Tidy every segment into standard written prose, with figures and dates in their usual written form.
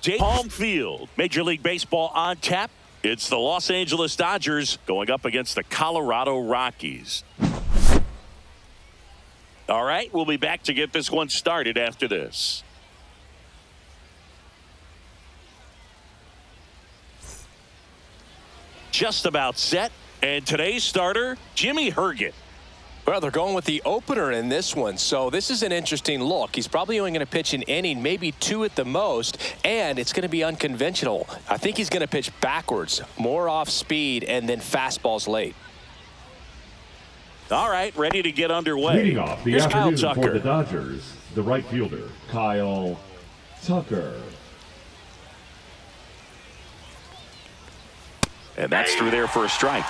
home field. Major League Baseball on tap. It's the Los Angeles Dodgers going up against the Colorado Rockies. All right, we'll be back to get this one started after this. Just about set. And today's starter, Jimmy Herget. Well, they're going with the opener in this one, so this is an interesting look. He's probably only going to pitch an inning, maybe 2 at the most, and it's going to be unconventional. I think he's going to pitch backwards, more off speed, and then fastballs late. All right, ready to get underway. Leading off the Here's Kyle afternoon Tucker. for the Dodgers, the right fielder, Kyle Tucker. And that's through there for a strike.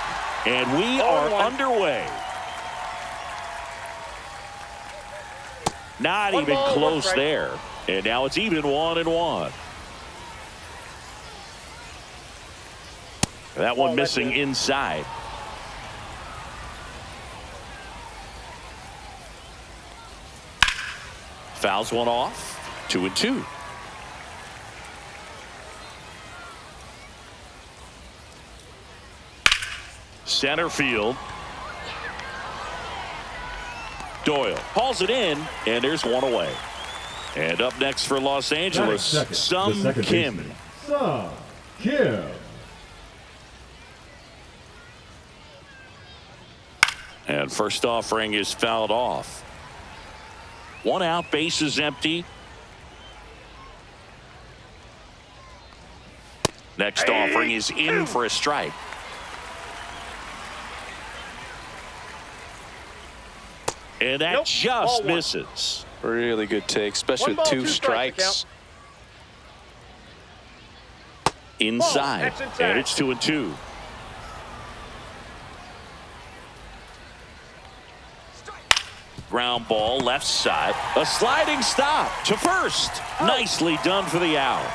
And we are underway. Not even close there. And now it's even 1-1. That one missing inside. Fouls one off. 2-2. Center field. Doyle hauls it in, and there's one away. And up next for Los Angeles, Sung Kim. Sung Kim. And first offering is fouled off. 1 out, base is empty. Next offering is in for a strike. And that just misses. Really good take, especially with 2 strikes. Inside. And it's 2-2. Ground ball left side. A sliding stop to first. Nicely done for the out.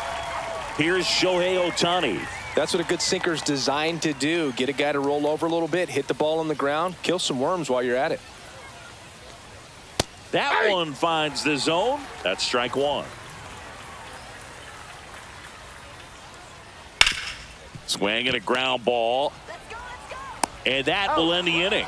Here's Shohei Ohtani. That's what a good sinker is designed to do. Get a guy to roll over a little bit, hit the ball on the ground, kill some worms while you're at it. That one finds the zone. That's strike 1. Swing and a ground ball. And that will end the inning.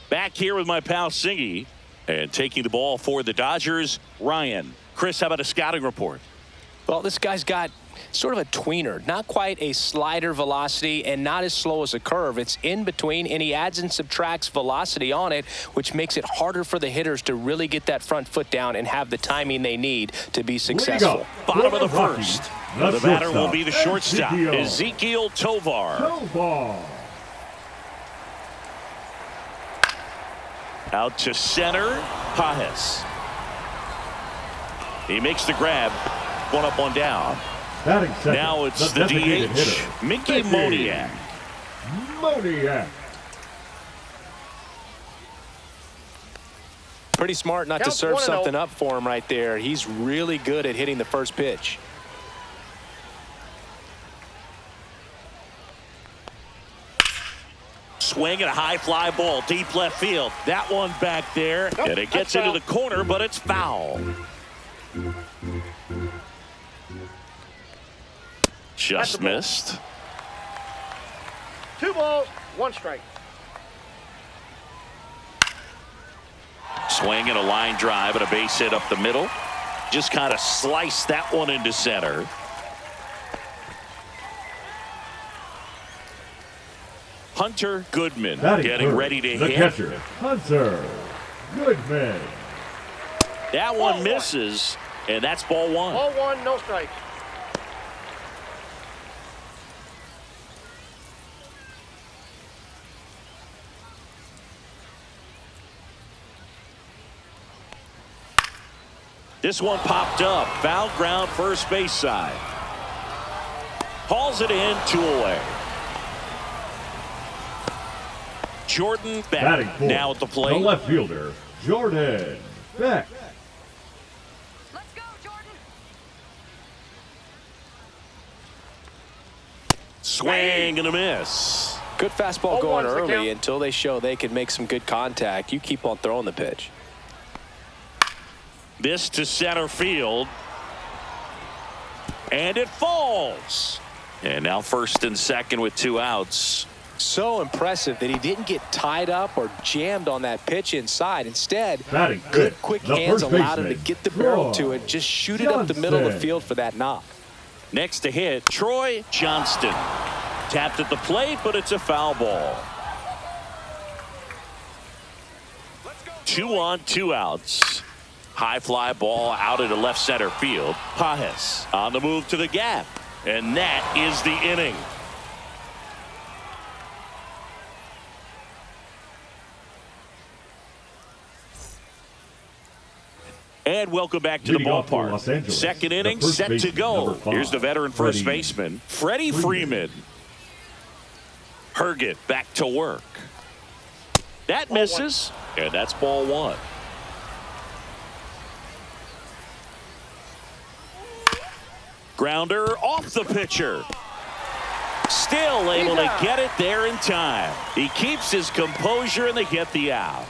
Back here with my pal Singy, and taking the ball for the Dodgers, Ryan. Chris, how about a scouting report? Well, this guy's got sort of a tweener, not quite a slider velocity and not as slow as a curve. It's in between, and he adds and subtracts velocity on it, which makes it harder for the hitters to really get that front foot down and have the timing they need to be successful. Bottom of the first. The batter will be the shortstop, Ezekiel Tovar. Out to center, Pajes. He makes the grab. 1 up, 1 down. Now it's the DH, Mickey Moniak. Pretty smart not to serve something up for him right there. He's really good at hitting the first pitch. Swing and a high fly ball, deep left field. That one back there, and it gets into the corner, but it's foul. Just missed. 2 balls, 1 strike. Swing and a line drive and a base hit up the middle. Just kind of sliced that one into center. Hunter Goodman getting ready to hit. Catcher, Hunter Goodman. That one misses, and that's ball 1. Ball 1, no strikes. This one popped up. Foul ground, first base side. Hauls it in, 2 away. Jordan Beck now at the plate. The left fielder, Jordan Beck. Let's go, Jordan. Swing and a miss. Good fastball going 0-1's the early count. until they show they can make some good contact. You keep on throwing the pitch. This to center field. And it falls. And now first and second with 2 outs. So impressive that he didn't get tied up or jammed on that pitch inside. Instead, Batting good fifth, quick the hands first allowed him to baseman, get the barrel Troy to it. Just shoot it up the middle of the Johnston. field for that knock. Next to hit, Troy Johnston. Tapped at the plate, but it's a foul ball. 2 on, 2 outs. High fly ball out into left center field. Pajes on the move to the gap. And that is the inning. And welcome back to the Leading off for Los ballpark. Angeles, Second the inning first set to baseman, go. number 5, Here's the veteran first Freddie baseman, Freddie Freeman. Herget back to work. That misses, and that's ball 1. Grounder off the pitcher. Still able to get it there in time. He keeps his composure, and they get the out.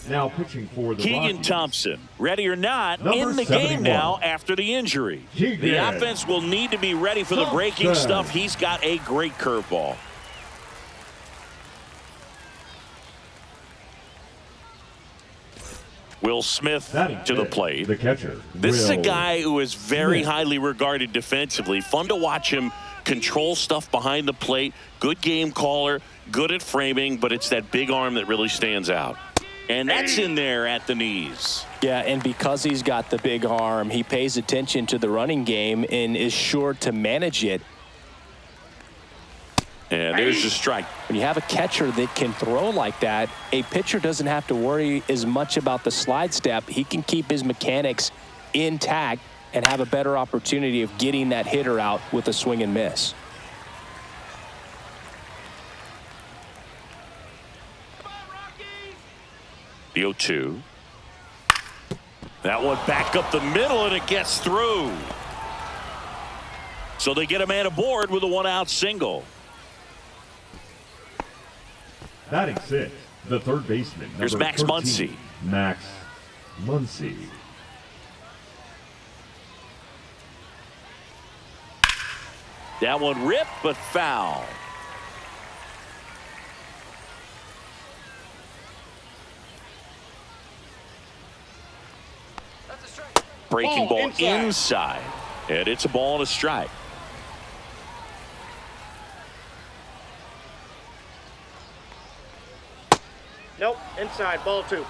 Now pitching for the Keegan Rockies, Thompson, ready or not, Number in the 71. game now after the injury. Keegan The offense will need to be ready for the breaking Thompson. stuff. He's got a great curveball. Will Smith batting to the fifth, plate. the catcher. This is a Will guy who is very Smith. highly regarded defensively. Fun to watch him control stuff behind the plate. Good game caller, good at framing, but it's that big arm that really stands out. And that's in there at the knees. Yeah, and because he's got the big arm, he pays attention to the running game and is sure to manage it. And there's the strike. When you have a catcher that can throw like that, a pitcher doesn't have to worry as much about the slide step. He can keep his mechanics intact and have a better opportunity of getting that hitter out with a swing and miss. The 0-2. That one back up the middle, and it gets through. So they get a man aboard with a 1-out single. Batting sixth, the third baseman. Here's number Max 13, Muncy. Max Muncy. That one ripped, but foul. Breaking ball inside. And it's a ball and a strike. Nope, inside, ball 2.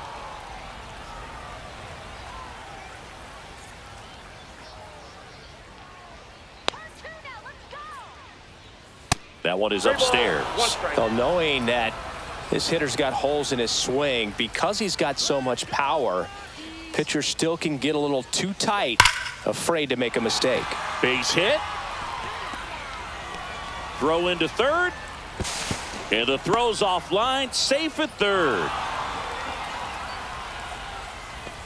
That one is 3 balls, upstairs. 1 strike. Well, knowing that this hitter's got holes in his swing, because he's got so much power, pitcher still can get a little too tight, afraid to make a mistake. Base hit. Throw into third. And the throw's offline. Safe at third.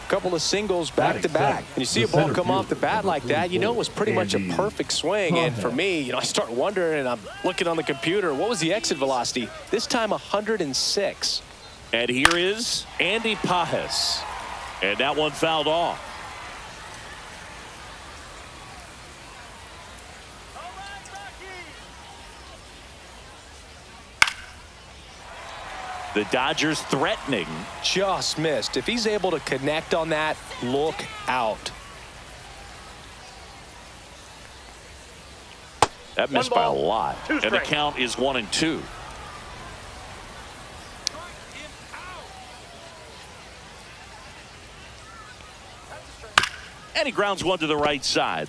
Couple of singles back to back. And you see a ball come off the bat like that, you know it was pretty much a perfect swing. And for me, I start wondering, and I'm looking on the computer, what was the exit velocity? This time 106. And here is Andy Pajes. And that one fouled off. The Dodgers threatening. Just missed. If he's able to connect on that, look out. That missed by a ball, lot. 2 And the strikes. count is 1-2. And he grounds one to the right side.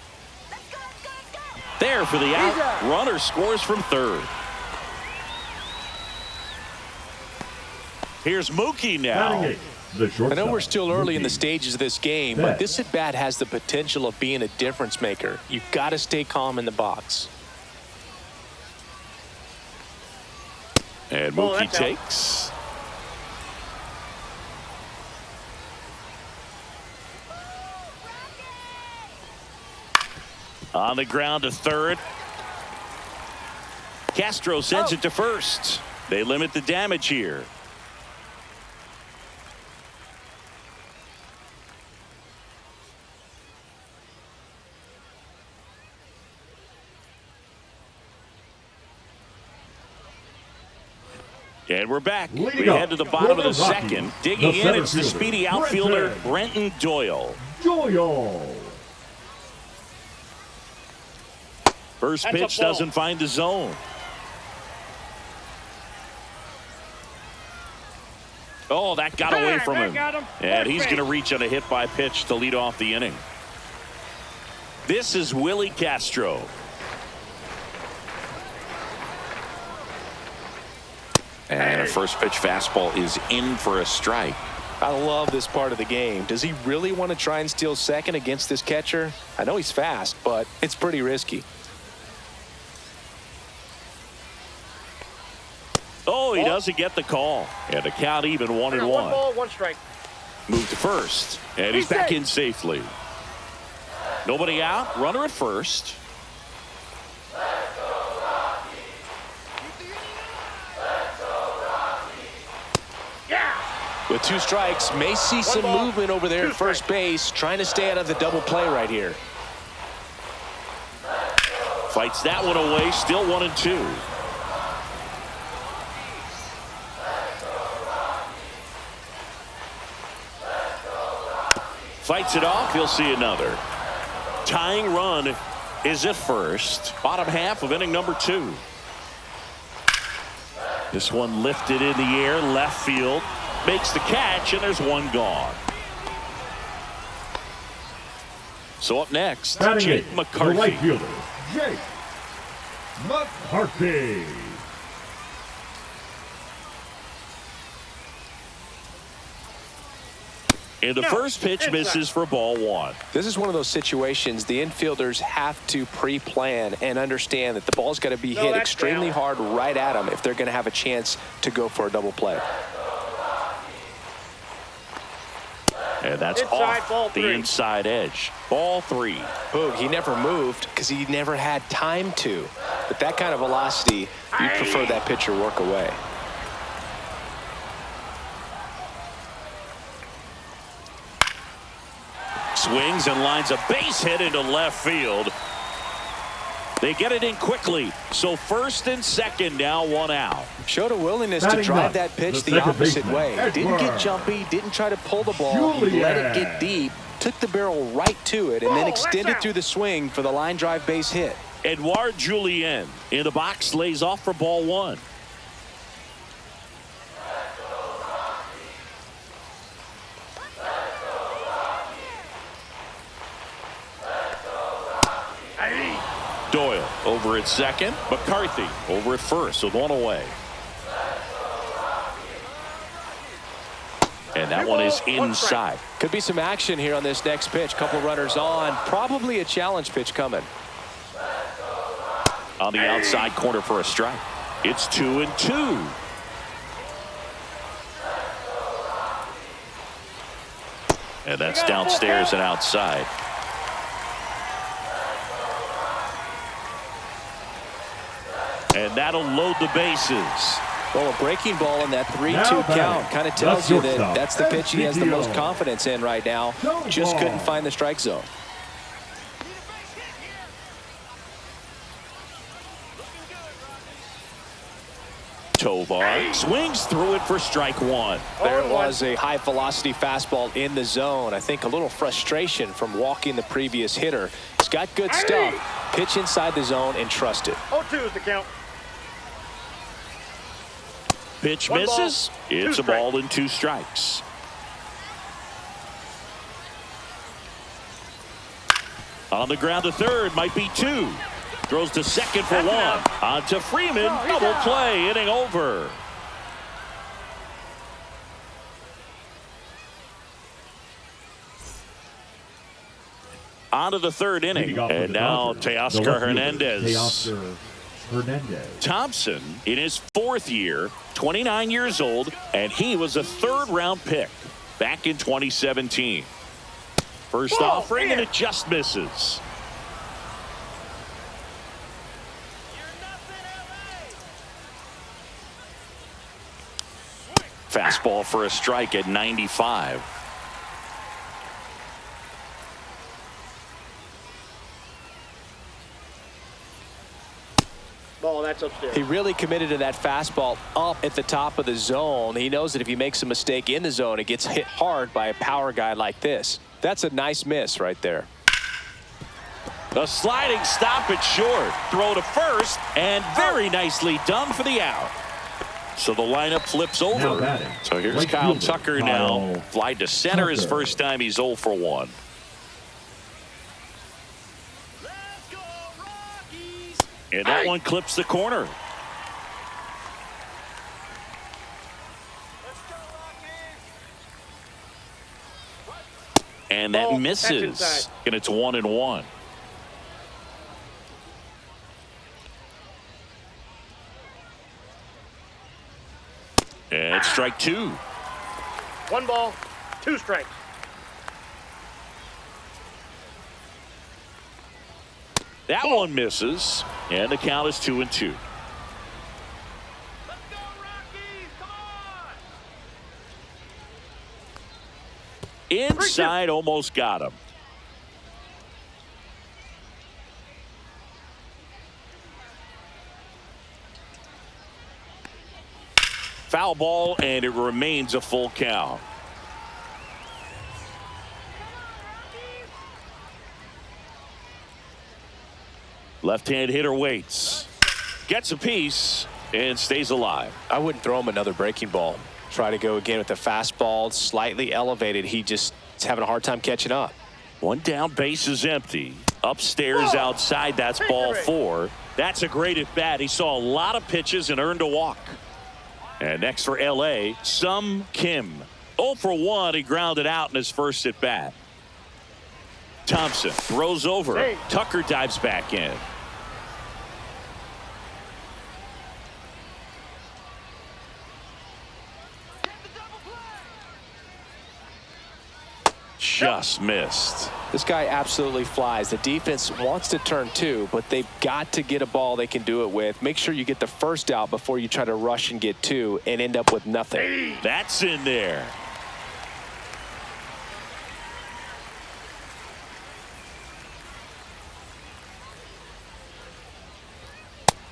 There for the out. Runner scores from third. Here's Mookie now. Batting eighth, the I shortstop, know we're still early in the Mookie stages of this game, Betts. but this at-bat has the potential of being a difference maker. You've got to stay calm in the box. And Oh, Mookie that's out. takes. On the ground to third. Castro sends it to first. They limit the damage here. And we're back. Leading We up head to the bottom of the for the Rockies, second. the Digging in, center it's the fielder, speedy outfielder, Treinen. Brenton Doyle. Doyle. First That's a pitch ball. doesn't find the zone. Oh, that got away Bang, from that him. got him. And First he's base. going to reach on a hit by pitch to lead off the inning. This is Willie Castro. And a first pitch fastball is in for a strike. I love this part of the game. Does he really want to try and steal second against this catcher? I know he's fast, but it's pretty risky. Oh, he doesn't get the call. And the count even 1-1. One ball, one strike. Move to first. And he's back in safely. Nobody out. Runner at first. Yeah. With 2 strikes, may see some ball, movement over there 2 at first base, trying to stay out of the double play right here. Fights that one away. Still 1-2. Fights it off. He'll see another. Tying run is at first. Bottom half of inning number 2. This one lifted in the air. Left field. Makes the catch, and there's one gone. So up next, Batting Jake eighth, the McCarthy. right fielder, Jake McCarthy. And the No, first pitch inside. misses for ball 1. This is one of those situations the infielders have to pre-plan and understand that the ball's got to be No, hit that's extremely down. hard right at them if they're going to have a chance to go for a double play. And that's Inside, off ball the 3. inside edge. Ball 3. Boog, he never moved because he never had time to. But that kind of velocity, you prefer that pitcher work away. Swings and lines a base hit into left field. They get it in quickly. So first and second, now 1 out. Showed a willingness to Batting drive ninth, that pitch the the second opposite baseman, way. Didn't Edward. get jumpy, didn't try to pull the ball. He let it get deep, took the barrel right to it, and then Oh, that's extended out. through the swing for the line drive base hit. Edouard Julien in the box, lays off for ball 1. Doyle over at second. McCarthy over at first with 1 away. And that one is inside. Could be some action here on this next pitch. Couple runners on. Probably a challenge pitch coming. On the outside corner for a strike. It's 2-2. And that's downstairs and outside. And that'll load the bases. Well, a breaking ball in that 3-2 Now batting, count kind of the tells you that shortstop, that's the pitch he has the most MLBTR. confidence in right now. Just couldn't find the strike zone. Tovar swings through it for strike 1. There was a high velocity fastball in the zone. I think a little frustration from walking the previous hitter. He's got good stuff. Pitch inside the zone and trust it. 0-2 is the count. Pitch One misses. ball, It's two a ball and 2 strikes. On the ground to third, might be 2. Throws to second for 1. On to Freeman. No, he's Double out. play. Inning over. On to the third inning. And now Teoscar Hernandez. Teoscar Hernandez. Thompson in his 4th year, 29 years old, and he was a 3rd-round pick back in 2017. First offering, and it just misses. Fastball for a strike at 95. Ball, that's upstairs. He really committed to that fastball up at the top of the zone. He knows that if he makes a mistake in the zone, it gets hit hard by a power guy like this. That's a nice miss right there. A sliding stop at short. Throw to first, and very nicely done for the out. So the lineup flips over. So here's Kyle Tucker now. Fly to center his first time. He's 0 for 1. Let's go, Rockies! And that one clips the corner. Let's go, Rockies! And that Ball, misses. that's And it's 1-1. And it's strike 2. 1 ball, 2 strikes. That one misses. And the count is 2-2. Let's go, Rockies! Come on! Inside, almost got him. Foul ball, and it remains a full count. Left-hand hitter waits. Gets a piece and stays alive. I wouldn't throw him another breaking ball. Try to go again with the fastball, slightly elevated. He just is having a hard time catching up. One down, base is empty. Upstairs outside, that's ball 4. That's a great at bat. He saw a lot of pitches and earned a walk. And next for LA, Sung Kim. 0 for 1. He grounded out in his first at bat. Thompson throws over. Hey. Tucker dives back in. Just missed. This guy absolutely flies. The defense wants to turn 2, but they've got to get a ball they can do it with. Make sure you get the first out before you try to rush and get 2 and end up with nothing. That's in there.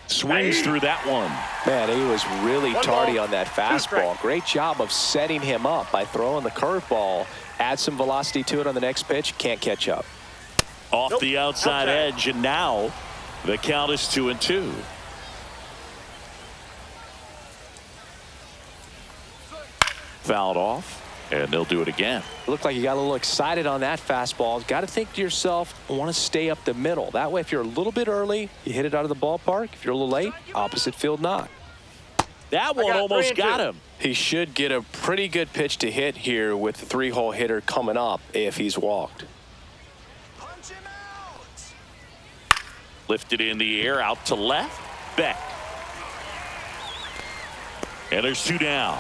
Swings through that one. Man, he was really One tardy ball, on that 2 fastball. strikes. Great job of setting him up by throwing the curveball. Add some velocity to it on the next pitch. Can't catch up. Off Nope, the outside edge, and now the count is 2-2. Fouled off, and they'll do it again. Looked like you got a little excited on that fastball. Got to think to yourself, I want to stay up the middle. That way, if you're a little bit early, you hit it out of the ballpark. If you're a little late, opposite field knock. That one got almost 3 and 2. got him. He should get a pretty good pitch to hit here with the 3-hole hitter coming up if he's walked. Punch him out! Lifted in the air, out to left. Beck. And there's 2 down.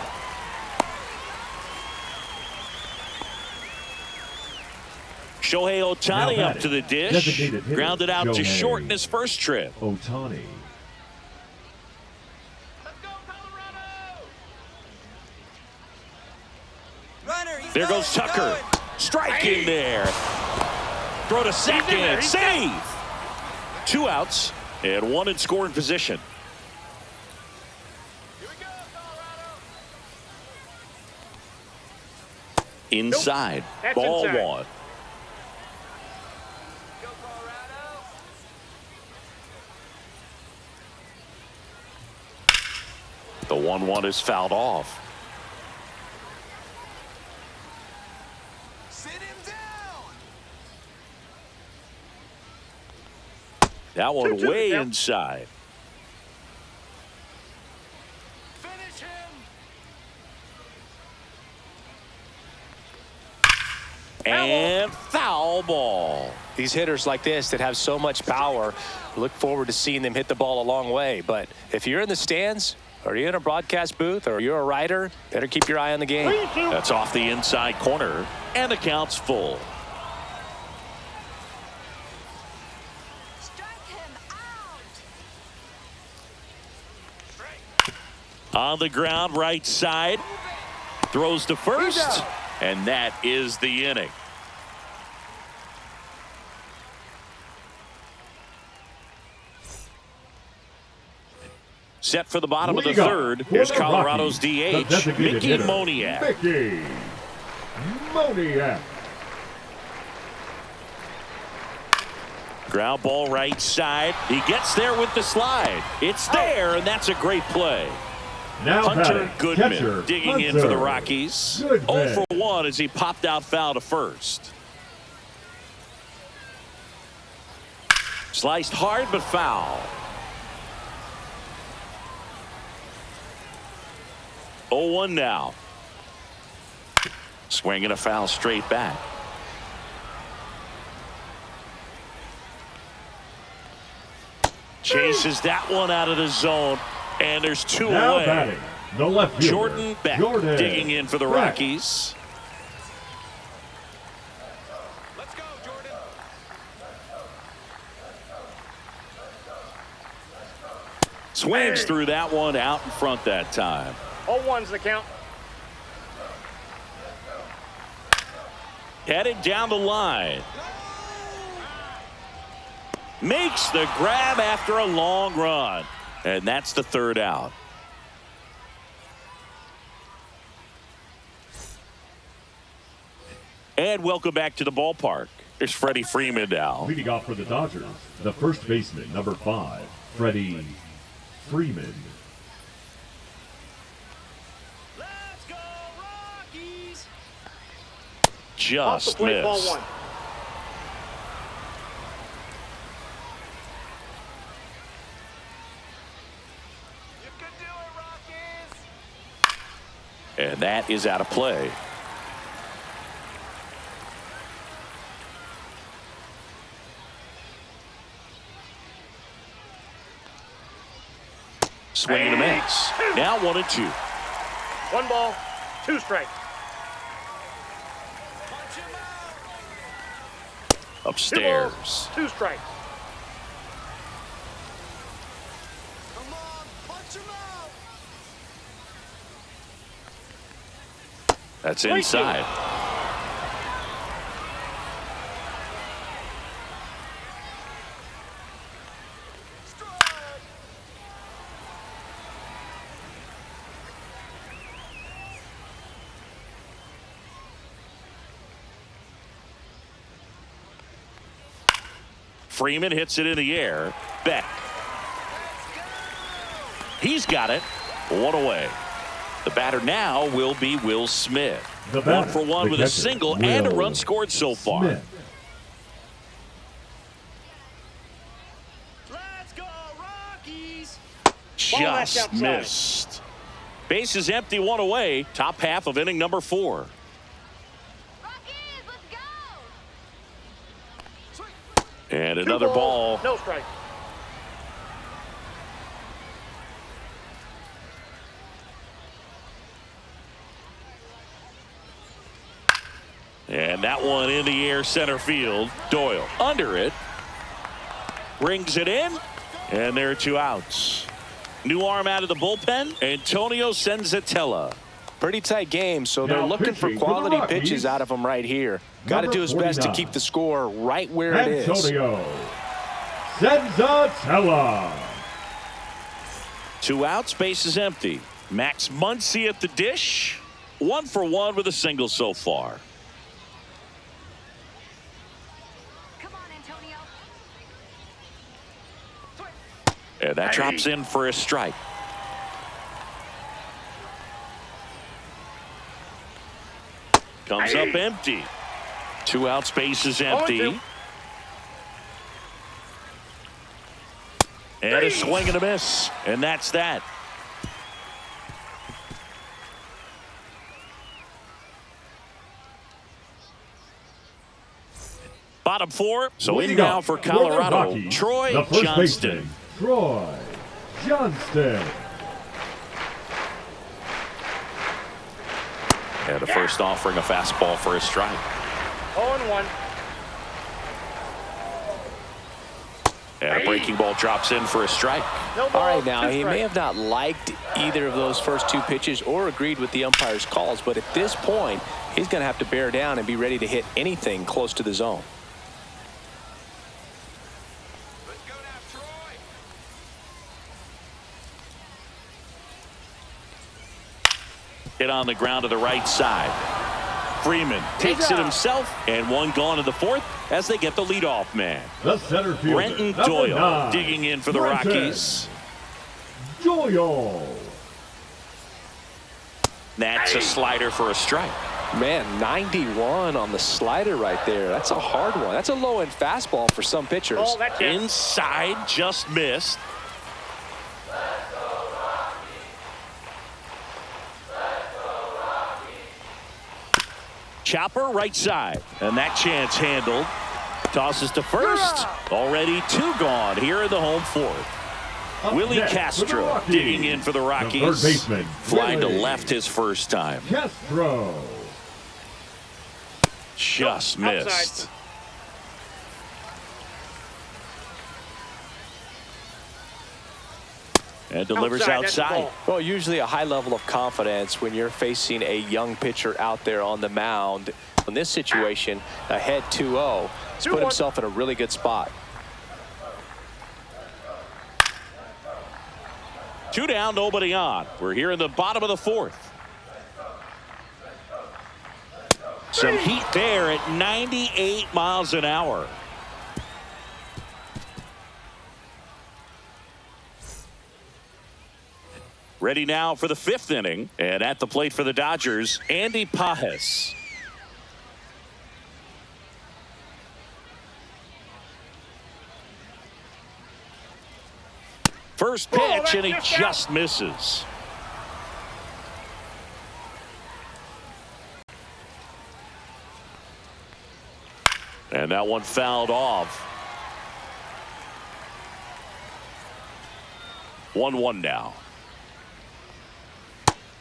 Shohei Ohtani Now up to the dish. designated hitter, Grounded out to Shohei short in his first trip. Ohtani. Let's go, Colorado! There goes Tucker. Strike in there. Throw to second. Save. 2 outs and 1 in scoring position. Here we go, Colorado! Inside. That's Ball inside. 1. Go, Colorado! The 1-1 is fouled off. Sit him down! That one 2-2, way yeah. inside. Finish him! And foul ball. These hitters like this that have so much power, look forward to seeing them hit the ball a long way. But if you're in the stands, or you're in a broadcast booth, or you're a writer, better keep your eye on the game. That's off the inside corner, and the count's full. Strike him out. On the ground, right side. Throws to first, and that is the inning. Set for the bottom of the third. Here's Colorado's DH, Mickey Moniak. Mickey Moniak. Ground ball right side. He gets there with the slide. It's there, and that's a great play. Now Hunter Goodman catcher, digging in for the Rockies. Goodman. 0 for 1 as he popped out foul to first. Sliced hard but foul. 0-1 now. Swinging a foul straight back. Chases that one out of the zone, and there's two Now away. batting, the left fielder, Jordan Beck digging in for the Beck. Rockies. Let's go, Jordan. Swings through that one out in front that time. 0-1's the count. Headed down the line. Makes the grab after a long run. And that's the third out. And welcome back to the ballpark. There's Freddie Freeman now. Leading off for the Dodgers, the first baseman, number 5, Freddie Freeman. Let's go, Rockies. Off the Just plate, ball missed. 1. You can do it, Rockies. And that is out of play. Swing and a miss. Now 1-2. 1 ball, 2 strikes. Punch him out. 2 balls, Upstairs. 2 strikes. Come on, punch him out. That's inside. Strike. Freeman hits it in the air. Beck. He's got it. 1 away. The batter now will be Will Smith. The 1 batter, for 1 the with a catcher, single and a Will run scored so far. Smith. Let's go, Rockies. Ball knocked Just outside. missed. Base is empty, 1 away. Top half of inning number 4. Rockies, let's go. Sweet. And 2 another balls, ball. no strike. And that one in the air center field. Doyle under it. Brings it in. And there are 2 outs. New arm out of the bullpen. Antonio Senzatella. Pretty tight game, so they're Now looking for pitching for the quality Rockies, pitches out of him right here. Got to number do his best to 49, keep the score right where it is. Antonio Senzatella. 2 outs, base is empty. Max Muncy at the dish. 1 for 1 with a single so far. Come on, Antonio. And that drops in for a strike. Comes up empty. 2 outs, base is empty. 0-2. And a swing and a miss. And that's that. Bottom four. So in Leading now up for the Colorado, Rockies, Troy the first Johnston. baseman, Troy Johnston. And the first offering a fastball for a strike. 0-1. And a breaking ball drops in for a strike. No ball, All right, now, 2 he may strikes. have not liked either of those first 2 pitches or agreed with the umpire's calls, but at this point, he's going to have to bear down and be ready to hit anything close to the zone. Let's go now, Troy. Hit on the ground to the right side. Freeman takes it himself, and one gone in the fourth as they get the leadoff man. The center fielder, Brenton number Doyle 9, digging in for the Brenton Rockies. Doyle. That's a slider for a strike. Man, 91 on the slider right there. That's a hard one. That's a low-end fastball for some pitchers. Ball, that's it. Inside, just missed. Chopper right side, and that chance handled. Tosses to first. Already 2 gone here in the home fourth. Up Willie next for the Castro Rockies, digging in for the the Rockies. third baseman, Flying to Willie left his first time. Castro. Just Nope, outside. missed. And delivers That's the outside. ball. Well, usually a high level of confidence when you're facing a young pitcher out there on the mound. In this situation, ahead 2-0, he's put 2-1. himself in a really good spot. 2 down, nobody on. We're here in the bottom of the fourth. Some heat there at 98 miles an hour. Ready now for the 5th inning. And at the plate for the Dodgers, Andy Pajes. First pitch, and he just misses. And that one fouled off. 1-1 now.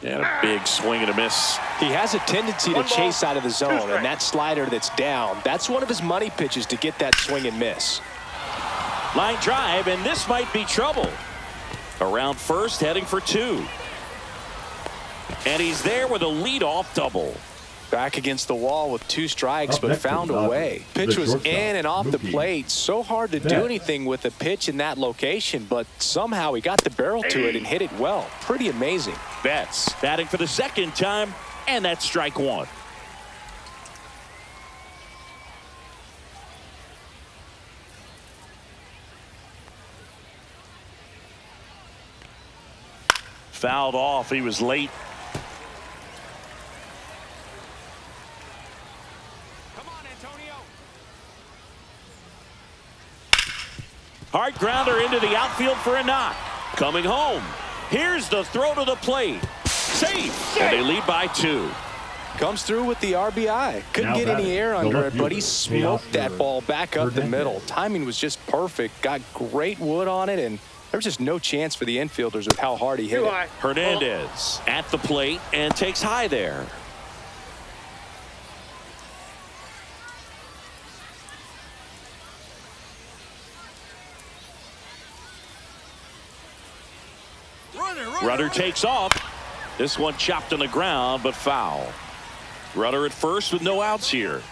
And a big swing and a miss. He has a tendency to One ball, chase out of the 2 zone, strikes. and that slider that's down, that's one of his money pitches to get that swing and miss. Line drive, and this might be trouble. Around first, heading for 2. And he's there with a leadoff double. Back against the wall with 2 strikes, Up but next found is a Dodgers. way. The Pitch was shortstop, in and off the Mookie plate. So hard to do Betts. anything with a pitch in that location, but somehow he got the barrel to it and hit it well. Pretty amazing. Betts batting for the 2nd time, and that's strike 1. Fouled off. He was late. Come on, Antonio. Hard grounder into the outfield for a knock. Coming home. Here's the throw to the plate. Safe. And they lead by 2. Comes through with the RBI. Couldn't Now get any batting, air the under left it, but he fielder, smoked that Teoscar ball back up the Hernandez. middle. Timing was just perfect. Got great wood on it, and there was just no chance for the infielders with how hard he hit Too it. high. Hernandez at the plate and takes high there. Rudder takes off. This one chopped on the ground, but foul. Rudder at first with no outs here.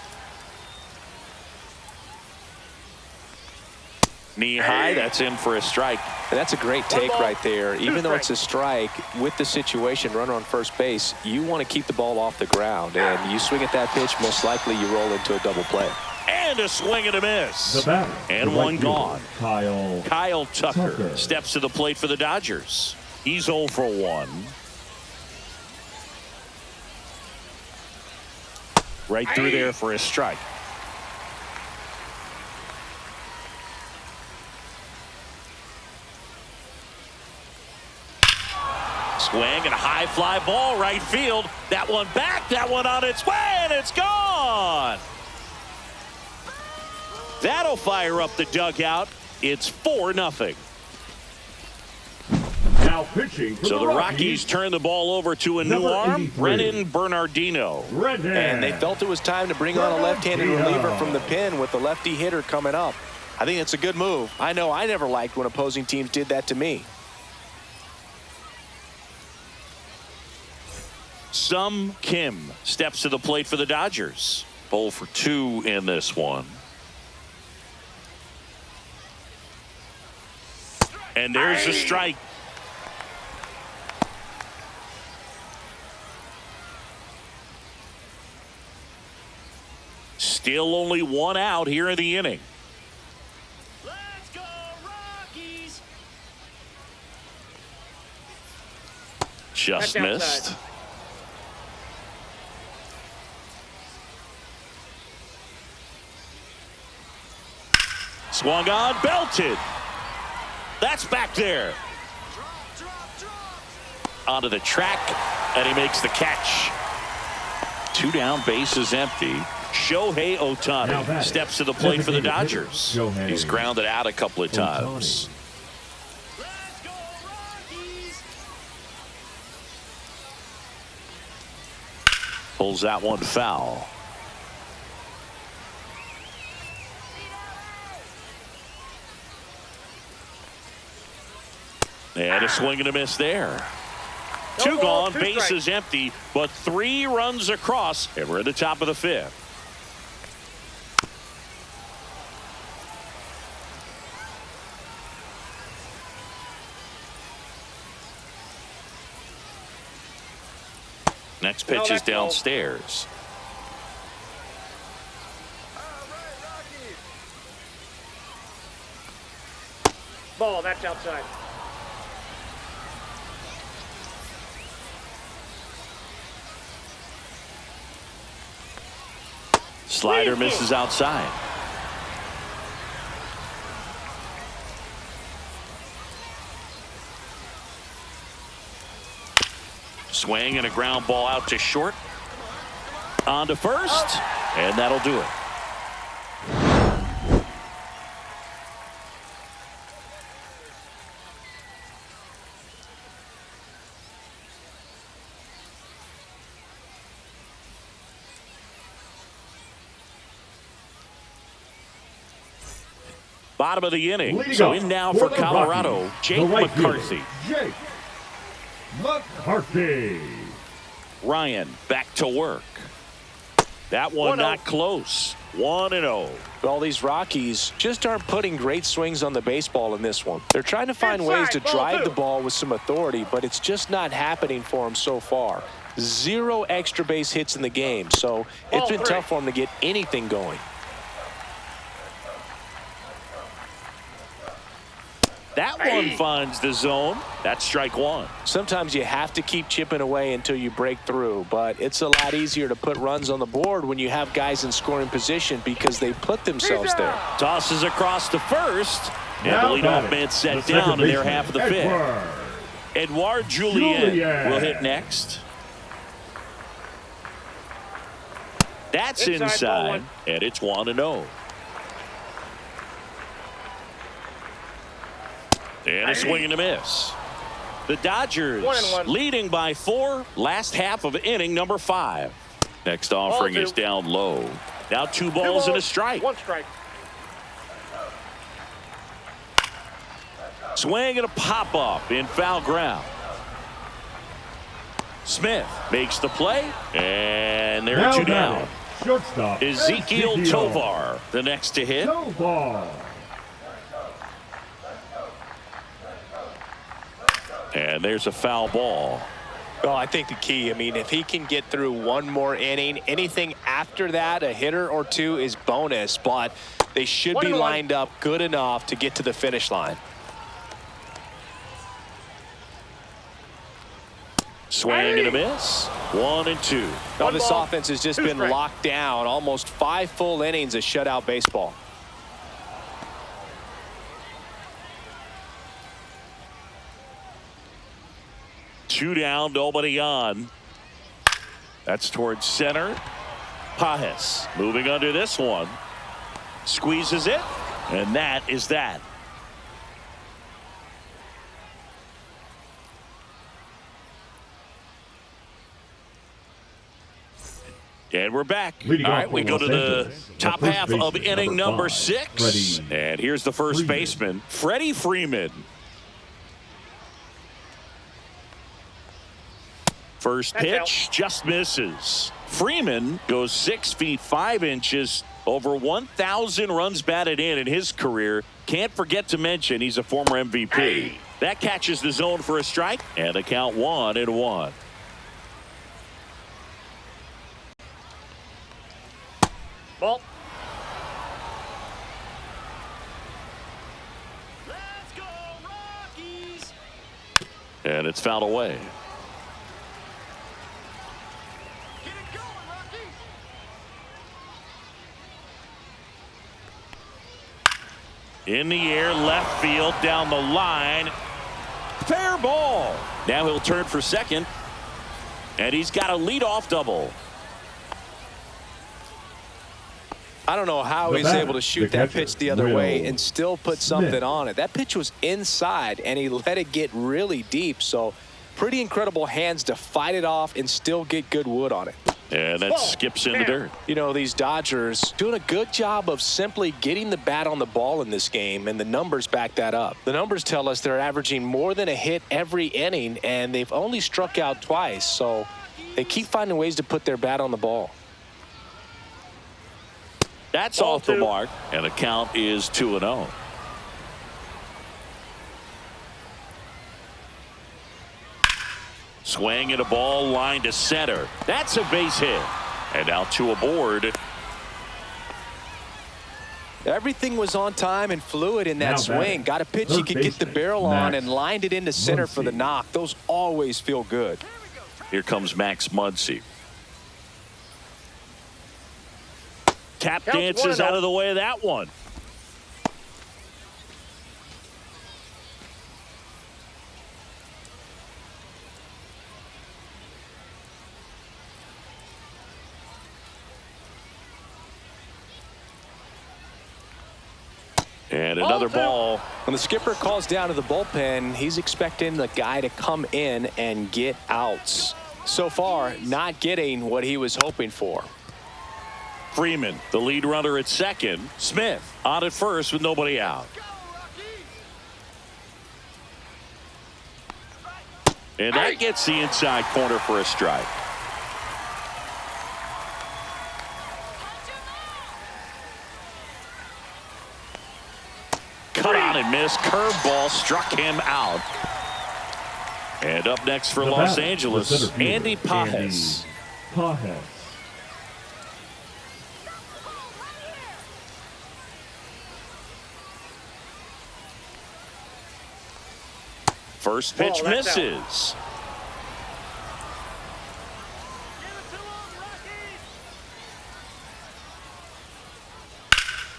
Knee high, that's in for a strike. And that's a great take ball, right there. 2 Even though strikes. it's a strike, with the situation, runner on first base, you want to keep the ball off the ground. And you swing at that pitch, most likely you roll into a double play. And a swing and a miss. The batter, And the one right fielder, gone. Kyle Tucker Tucker. steps to the plate for the Dodgers. He's 0 for 1. Right through there for a strike. Swing and a high fly ball right field. That one back, that one on its way, and it's gone. That'll fire up the dugout. It's 4-0. Now pitching for So the Rockies turn the ball over to a new arm, Treinen Bernardino. And they felt it was time to bring on a left-handed reliever from the pen with the lefty hitter coming up. I think it's a good move. I know I never liked when opposing teams did that to me. Sung Kim steps to the plate for the Dodgers. 0 for 2 in this one. And there's a strike. Still only 1 out here in the inning. Let's go, Rockies! Just That's missed. outside. Swung on, belted. That's back there. Onto the track, and he makes the catch. 2 down, base is empty. Shohei Ohtani steps to the plate for the Dodgers. He's grounded out a couple of times. Let's go, Rockies! Pulls that one foul. And a swing and a miss there. No 2 ball, gone, 2 base strikes. is empty, but 3 runs across, and we're at the top of the 5th. Next pitch is that's low. downstairs. Ball, that's outside. Slider misses outside. Swing and a ground ball out to short. On to first, and that'll do it. Bottom of the inning. Leading So up in now for the Colorado, Rockies, Jake the right fielder, McCarthy. Jake McCarthy. Ryan back to work. That one 1-0. not close. 1-0. Well, these Rockies just aren't putting great swings on the baseball in this one. They're trying to find ways to Inside, ball drive 2. the ball with some authority, but it's just not happening for them so far. 0 extra base hits in the game, so it's Ball been 3. tough for them to get anything going. That one finds the zone. That's strike 1. Sometimes you have to keep chipping away until you break through, but it's a lot easier to put runs on the board when you have guys in scoring position because they put themselves there. Tosses across to first. And Now the leadoff batting, man set the down second in their baseman, half of the 5th. Edouard Julien will hit next. That's Inside, ball inside, 1. and it's 1-0. And a swing and a miss. The Dodgers 1-1. leading by 4, last half of inning number 5. Next offering Ball 2. is down low. Now 2 2 balls and a balls, strike. 1 strike. Swing and a pop-up in foul ground. Smith makes the play, and there are 2 down. Shortstop Ezekiel Tovar, the next to hit. Tovar. And there's a foul ball. Well, I think the key, if he can get through 1 more inning, anything after that, a hitter or 2 is bonus, but they should be 1-1. lined up good enough to get to the finish line. Swing and a miss. 1-2. Now, 1 this ball, offense has just 2 been strikes. locked down. Almost 5 full innings of shutout baseball. Two down, nobody on. That's towards center. Pajes moving under this one. Squeezes it, and that is that. And we're back. All right, we go to the top half of inning number 6. And here's the first baseman, Freddie Freeman. First pitch just misses. Freeman goes 6 feet 5 inches, over 1,000 runs batted in his career. Can't forget to mention he's a former MVP. That catches the zone for a strike, and the count 1-1. Ball. Let's go, Rockies! And it's fouled away. Get it going, Rockies! In the air, left field, down the line. Fair ball. Now he'll turn for second. And he's got a leadoff double. I don't know how he's able to shoot that pitch the other way and still put something on it. That pitch was inside, and he let it get really deep. So pretty incredible hands to fight it off and still get good wood on it. And that skips in the dirt. You know, these Dodgers doing a good job of simply getting the bat on the ball in this game, and the numbers back that up. The numbers tell us they're averaging more than a hit every inning, and they've only struck out twice. So they keep finding ways to put their bat on the ball. That's off the mark, and the count is 2-0. Swing and a ball line to center. That's a base hit. And now 2 aboard. Everything was on time and fluid in that swing. Got a pitch he could get the barrel on and lined it into center for the knock. Those always feel good. Here comes Max Muncy. Tap dances out of the way of that one. And another ball. When the skipper calls down to the bullpen, he's expecting the guy to come in and get outs. So far, not getting what he was hoping for. Freeman, the lead runner at second. Smith on at first with nobody out. And that gets the inside corner for a strike. Cut on and missed. Curveball struck him out. And up next for Los Angeles, Andy Pages. First pitch misses.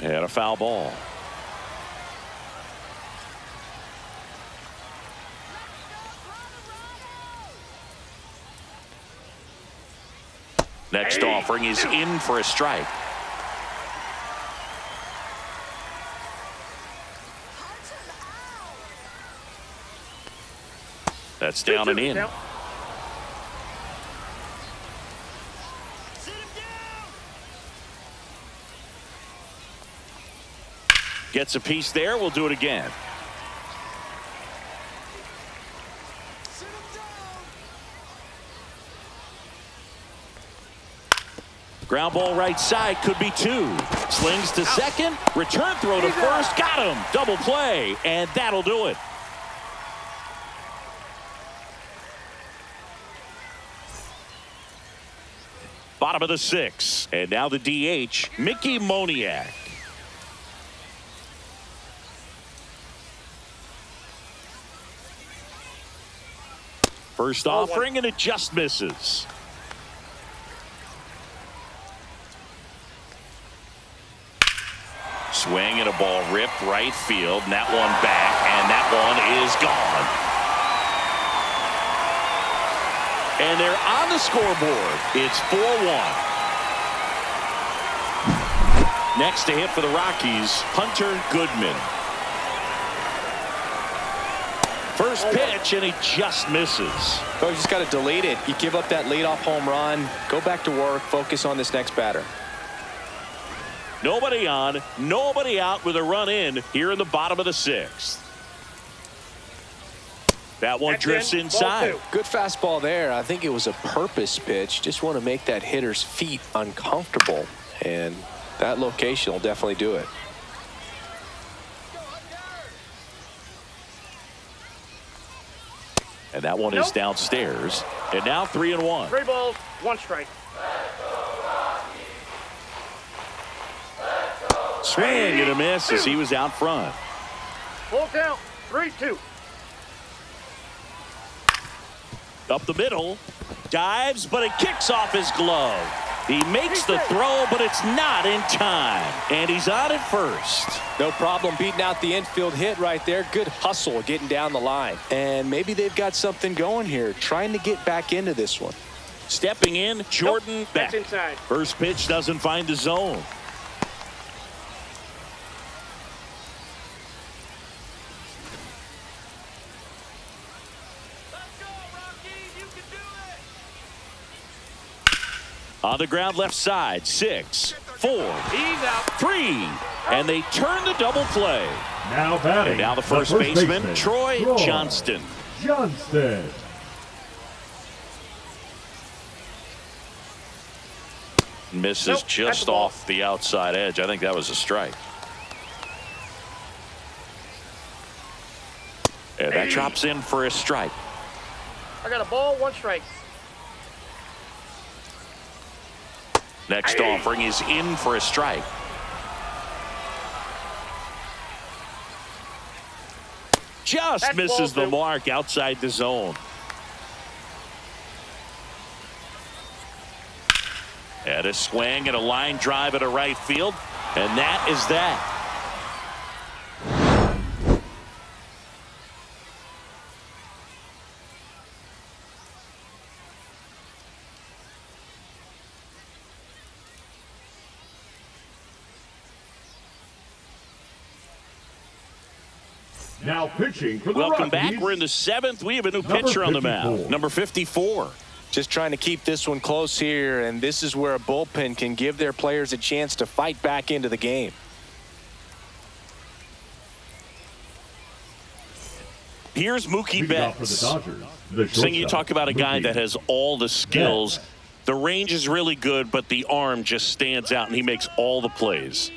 And a foul ball. Next offering is in for a strike. That's down and in. Gets a piece there. We'll do it again. Ground ball right side, could be 2. Slings to second. Return throw to first. Got him. Double play. And that'll do it. Bottom of the 6th. And now the DH, Mickey Moniak. First offering, and it just misses. Swing and a ball ripped right field, and that one back, and that one is gone. And they're on the scoreboard. It's 4-1. Next to hit for the Rockies, Hunter Goodman. First pitch, and he just misses. Oh, you just got to delete it. You give up that leadoff home run. Go back to work. Focus on this next batter. Nobody on, nobody out with a run in here in the bottom of the 6th. That one drifts inside. Good fastball there. I think it was a purpose pitch. Just want to make that hitter's feet uncomfortable. And that location will definitely do it. And that one is downstairs. And now 3-1. 3 balls, 1 strike. Swing and a miss as he was out front. Full count, 3-2. Up the middle, dives, but it kicks off his glove. He makes the throw, but it's not in time. And he's on at first. No problem beating out the infield hit right there. Good hustle getting down the line. And maybe they've got something going here, trying to get back into this one. Stepping in, Jordan Beck. That's inside. First pitch doesn't find the zone. On the ground left side, 6, 4, He's out. 3, and they turn the double play. Now batting. And now the first baseman, Troy Johnston. Johnston. Misses just off the outside edge. I think that was a strike. And that drops in for a strike. I got a ball, 1 strike. Next offering is in for a strike. Just misses the mark outside the zone. And a swing and a line drive at a right field. And that is that. Now pitching for the Welcome Rockies. back. We're in the 7th. We have a new Number pitcher on the mound. 54. Number 54. Just trying to keep this one close here, and this is where a bullpen can give their players a chance to fight back into the game. Here's Mookie Leading off for the Betts. Dodgers, the Seeing you shortstop, talk about a guy Mookie that has all the skills. Betts. The range is really good, but the arm just stands out, and he makes all the plays.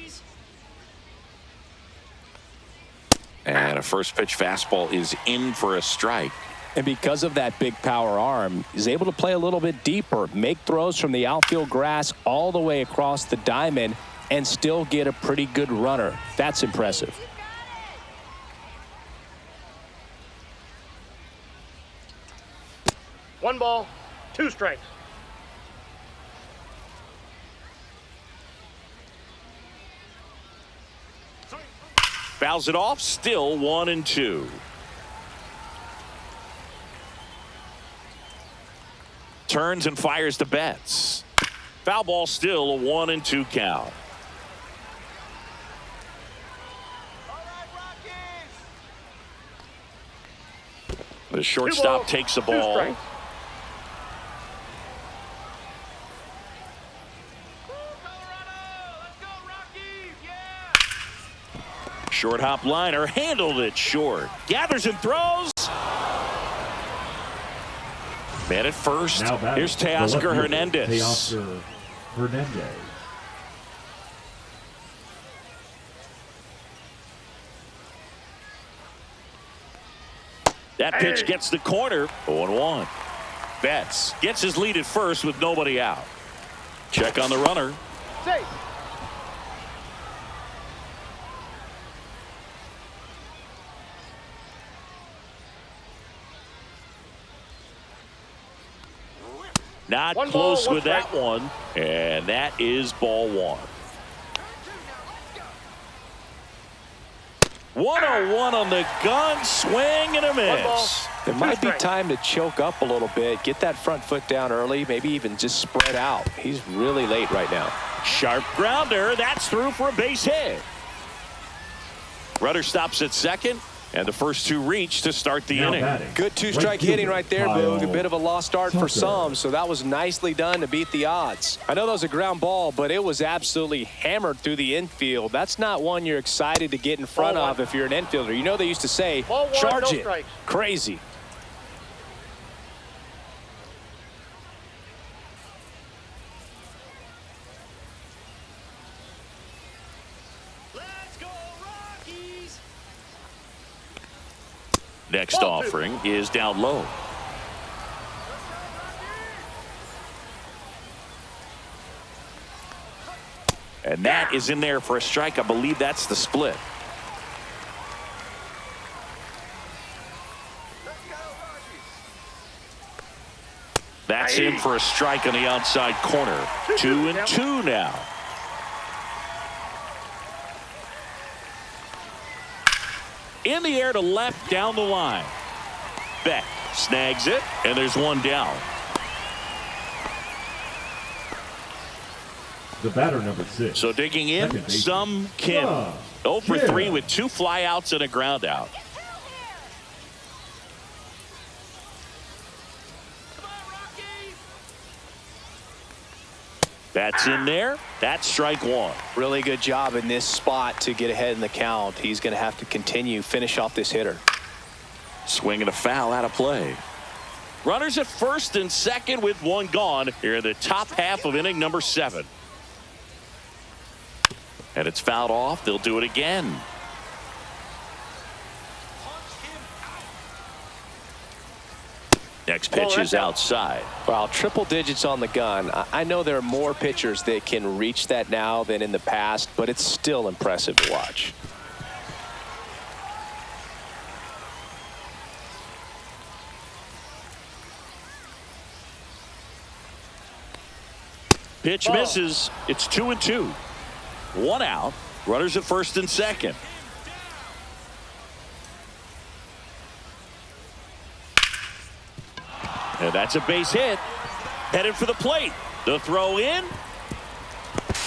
And a first pitch fastball is in for a strike. And because of that big power arm, he's able to play a little bit deeper, make throws from the outfield grass all the way across the diamond, and still get a pretty good runner. That's impressive. One ball, 2 strikes. Fouls it off, still 1-2. Turns and fires to Betts. Foul ball, still a 1-2 count. The shortstop takes the ball. Short hop liner handled it short. Gathers and throws. Man at first. Here's Teoscar Hernandez. Teoscar Hernandez. That pitch gets the corner. 0-1. Betts gets his lead at first with nobody out. Check on the runner. Safe. Not One close ball, with one that strike. one. And that is ball 1. 1-0-1 on the gun. Swing and a miss. It might be time to choke up a little bit, get that front foot down early, maybe even just spread out. He's really late right now. Sharp grounder. That's through for a base hit. Runner stops at second, and the first two reach to start the inning. Good two-strike hitting right there, Boog. A bit of a lost start for some, so that was nicely done to beat the odds. I know that was a ground ball, but it was absolutely hammered through the infield. That's not one you're excited to get in front of if you're an infielder. You know they used to say, charge it. Crazy. Let's go, Rockies! Next offering is down low. And that is in there for a strike. I believe that's the split. That's in for a strike on the outside corner. 2-2 now. In the air to left down the line. Beck snags it, and there's one down. The batter, number 6. So digging in, some Kim. 0 for 3 with 2 flyouts and a ground out. That's in there. That's strike one. Really good job in this spot to get ahead in the count. He's going to have to continue, finish off this hitter. Swing and a foul out of play. Runners at first and second with one gone here in the top half of inning number 7. And it's fouled off. They'll do it again. Next pitch is outside. Well, triple digits on the gun. I know there are more pitchers that can reach that now than in the past, but it's still impressive to watch. Pitch misses. It's 2-2. 1 out. Runners at first and second. And that's a base hit. Headed for the plate. The throw in.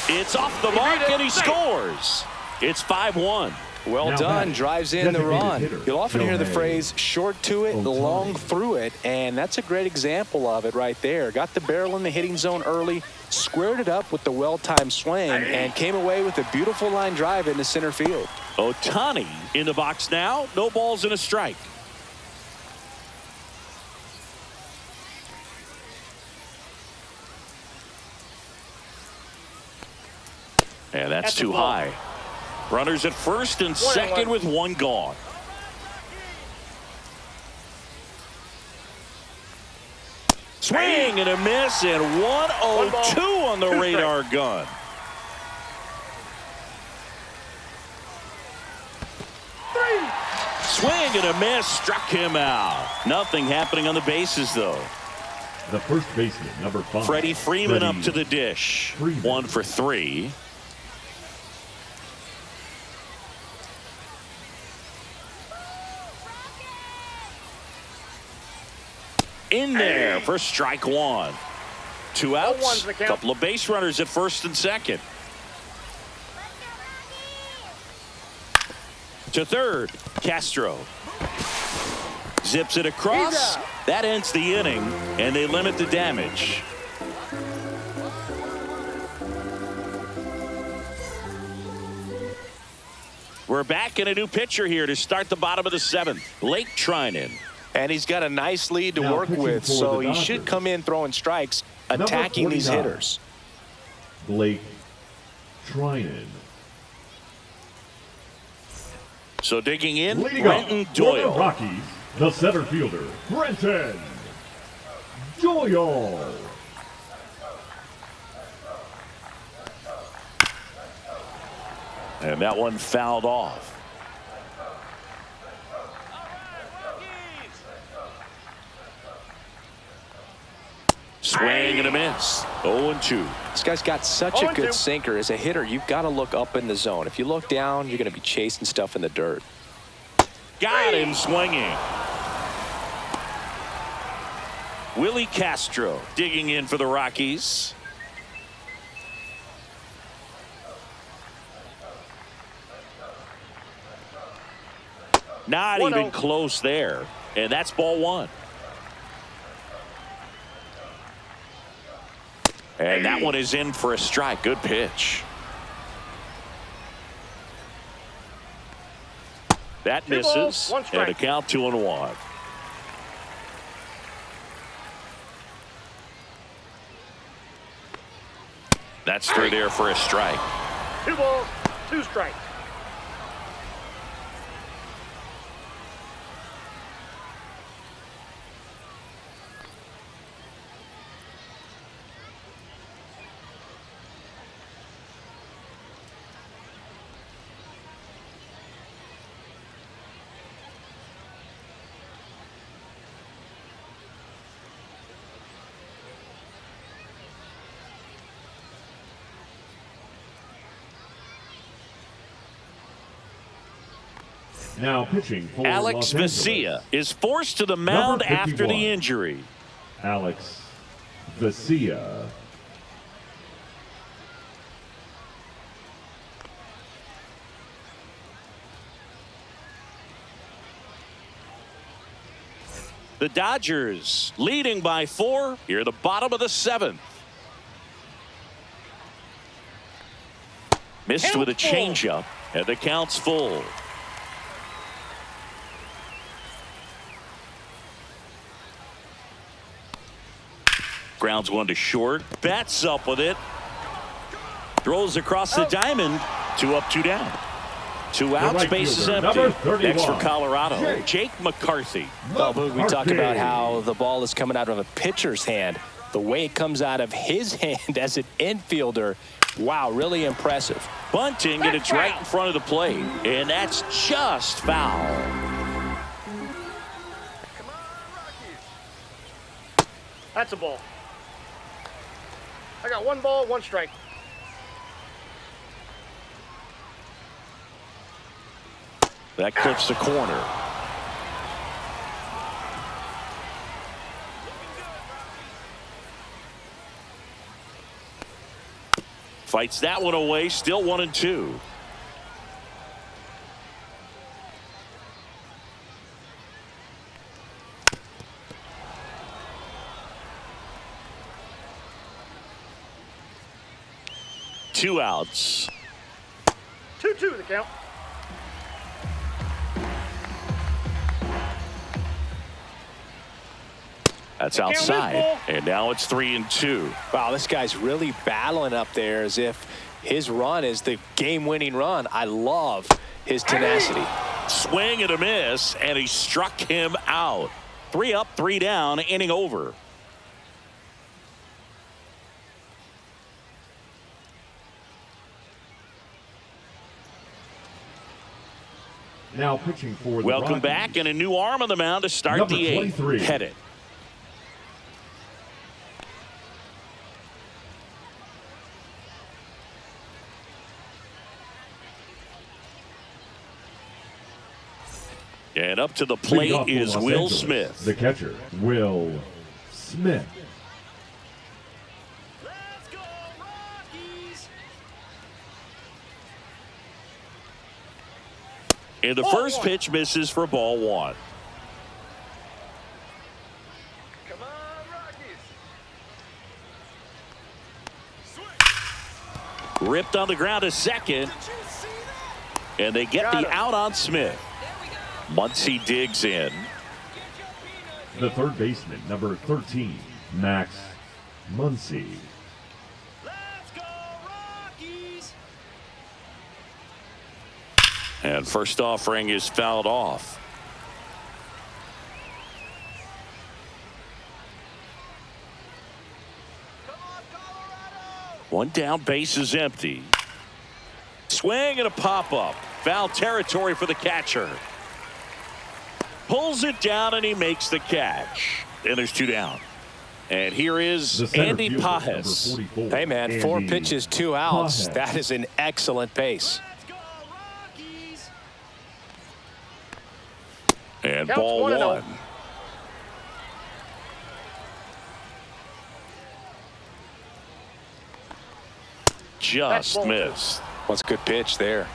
It's off the mark, and he scores. It's 5-1. Well done. Drives in the run. You'll often hear the phrase short to it, long through it, and that's a great example of it right there. Got the barrel in the hitting zone early, squared it up with the well-timed swing, and came away with a beautiful line drive into center field. Ohtani in the box now. No balls and a strike. And that's too high. Runners at first and second with one gone. Swing and a miss, and 1-0-2 on the radar gun. Swing and a miss, struck him out. Nothing happening on the bases, though. The first baseman, number 5. Freddie Freeman up to the dish. 1 for 3. In there for strike one. 2 outs. A couple of base runners at first and second. To third, Castro. Zips it across. That ends the inning, and they limit the damage. We're back in a new pitcher here to start the bottom of the 7th. Treinen. And he's got a nice lead to work with, so he should come in throwing strikes, attacking these hitters. Treinen. So digging in, Leading Brenton up, Doyle. For the Rockies, the center fielder, Brenton Doyle. And that one fouled off. Swing and a miss. 0-2. This guy's got such a good sinker. As a hitter, you've got to look up in the zone. If you look down, you're going to be chasing stuff in the dirt. Got him swinging. Willie Castro digging in for the Rockies. Not 1-0. even close there. And that's ball one. And that one is in for a strike. Good pitch. That 2 balls, misses. 1 strike. And a count 2-1. That's through there for a strike. 2 balls, 2 strikes. Now pitching for Alex Los Angeles, Vesia is forced to the mound Number after 51. the injury. Alex Vesia. The Dodgers leading by 4 here at the bottom of the 7th. Missed with a Count full. changeup, and the count's full. Grounds one to short. Bats up with it. Throws across the diamond. 2 up, 2 down. 2 outs, right bases fielder, empty. number 31, Next for Colorado, Jake McCarthy. Well, Boog, we talk McCarthy. about how the ball is coming out of a pitcher's hand. The way it comes out of his hand as an infielder, wow, really impressive. Bunting, and it's right in front of the plate. And that's just foul. Come on, Rockies. That's a ball. I got 1 ball, 1 strike. That clips the corner. Fights that one away. Still 1-2. Two outs. 2-2 the count. That's Count is outside. ball. And now it's 3-2. Wow, this guy's really battling up there as if his run is the game-winning run. I love his tenacity. Swing and a miss, and he struck him out. 3 up, 3 down, inning over. Now pitching for the Welcome Rockies, back, and a new arm on the mound to start Number the 8th. 23. Pettit. And up to the Leading plate off for is Los Will Angeles, Smith. The catcher, Will Smith. Let's go, Rockies. And the Ball first one. pitch misses for ball 1. Come on, Rockies. Swing. Ripped on the ground to second, Did you see that? and they get Got the him. out on Smith. Muncy digs in. The third baseman, number 13, Max Muncy. Let's go, Rockies. And first offering is fouled off. Come on, Colorado. 1 down, base is empty. Swing and a pop-up. Foul territory for the catcher. Pulls it down, and he makes the catch. And there's 2 down. And here The is center Andy fielder, number Pajes. 44, Hey, man, 4 Andy pitches, 2 outs. Pajes. That is an excellent pace. Let's go, Rockies. And Counts ball 1-0. 1. just missed. What's a good pitch there?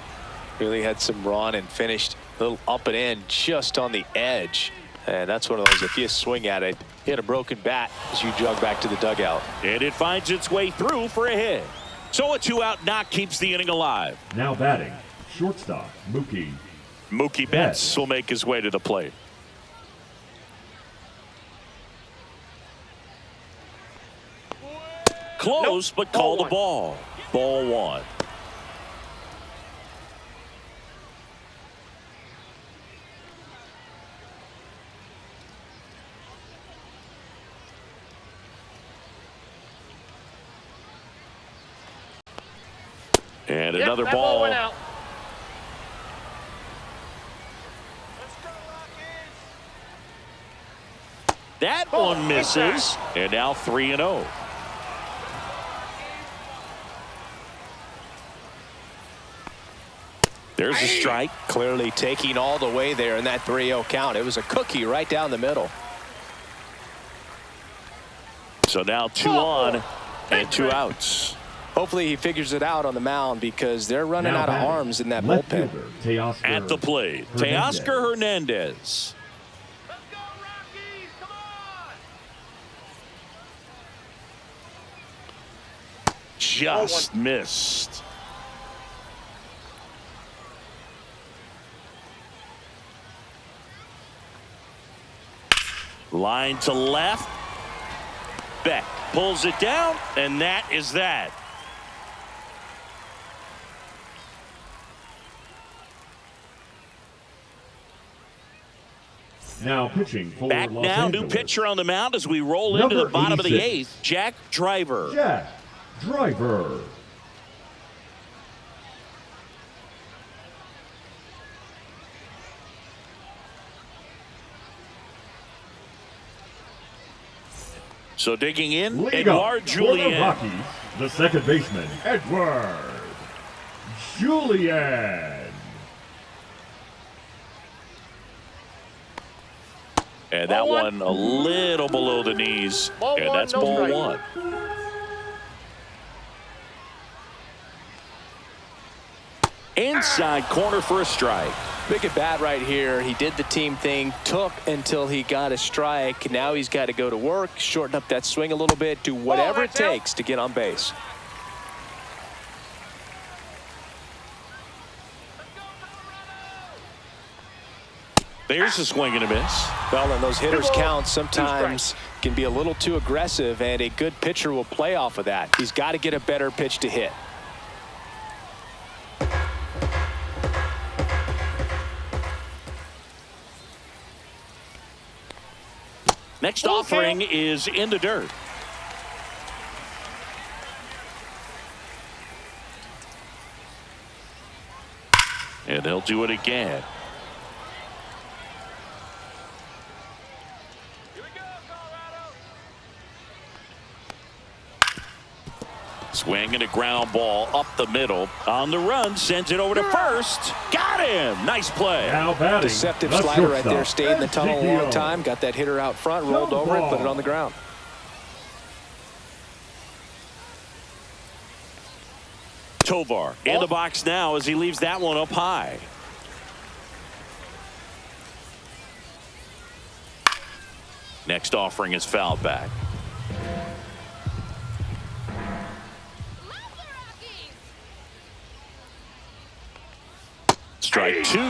Really had some run and finished a little up and in just on the edge. And that's one of those, if you swing at it, hit a broken bat as you jog back to the dugout. And it finds its way through for a hit. So a 2-out knock keeps the inning alive. Now batting, shortstop, Mookie Betts will make his way to the plate. Close, but call the ball. Ball 1. And another that ball. went out. Let's go, Rockies. That Ball. one misses. And now 3-0. There's a strike. Clearly taking all the way there in that 3-0 count. It was a cookie right down the middle. So now 2 on and 2 outs. Hopefully he figures it out on the mound because they're running Now out of batting, arms in that left bullpen. fielder, Teoscar At the plate, Hernandez. Teoscar Hernandez. Let's go, Rockies. Come on. Just missed. Line to left. Beck pulls it down, and that is that. Now pitching for Back Los now, Angeles, new pitcher on the mound as we roll into the Number bottom of the 86. 8th. Jack Driver. Jack Driver. So digging in, Leading up Edouard for the Julien. Rockies, the second baseman, Edouard Julien. And that Ball one one. a little below the knees. Ball And one, that's no ball strike. 1. Inside corner for a strike. Big at bat right here. He did the team thing, took until he got a strike. Now he's got to go to work, shorten up that swing a little bit, do whatever it that's out. takes to get on base. There's a swing and a miss. Well, and those hitters' balls, counts 2 sometimes strikes. can be a little too aggressive, and a good pitcher will play off of that. He's got to get a better pitch to hit. Next offering is in the dirt. And they'll do it again. Here we go, Colorado. Swing and a ground ball up the middle. On the run, sends it over to first. Got him. Nice play. Now batting, Deceptive the slider right shortstop, there. Stayed in the tunnel a long Ezekiel. time. Got that hitter out front, rolled Jump over it, put it ball. on the ground. Tovar in the box now as he leaves that one up high. Next offering is fouled back. Strike 2.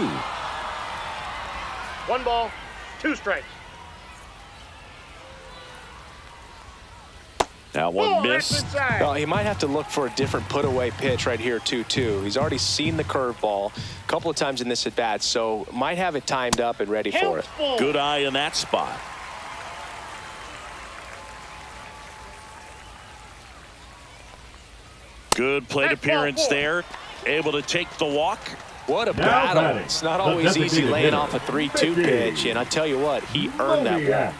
1 ball, 2 strikes. That one Oh, that's missed. inside. Well, he might have to look for a different put-away pitch right here, 2-2. He's already seen the curveball a couple of times in this at-bat, so might have it timed up and ready for it. Helpful. Good eye in that spot. Good plate That's appearance ball 4. there. Able to take the walk. What a Now battle. batting, It's not the always easy designated laying hitter, off a 3-2 50. pitch, and I tell you what, he earned that Moniak. walk.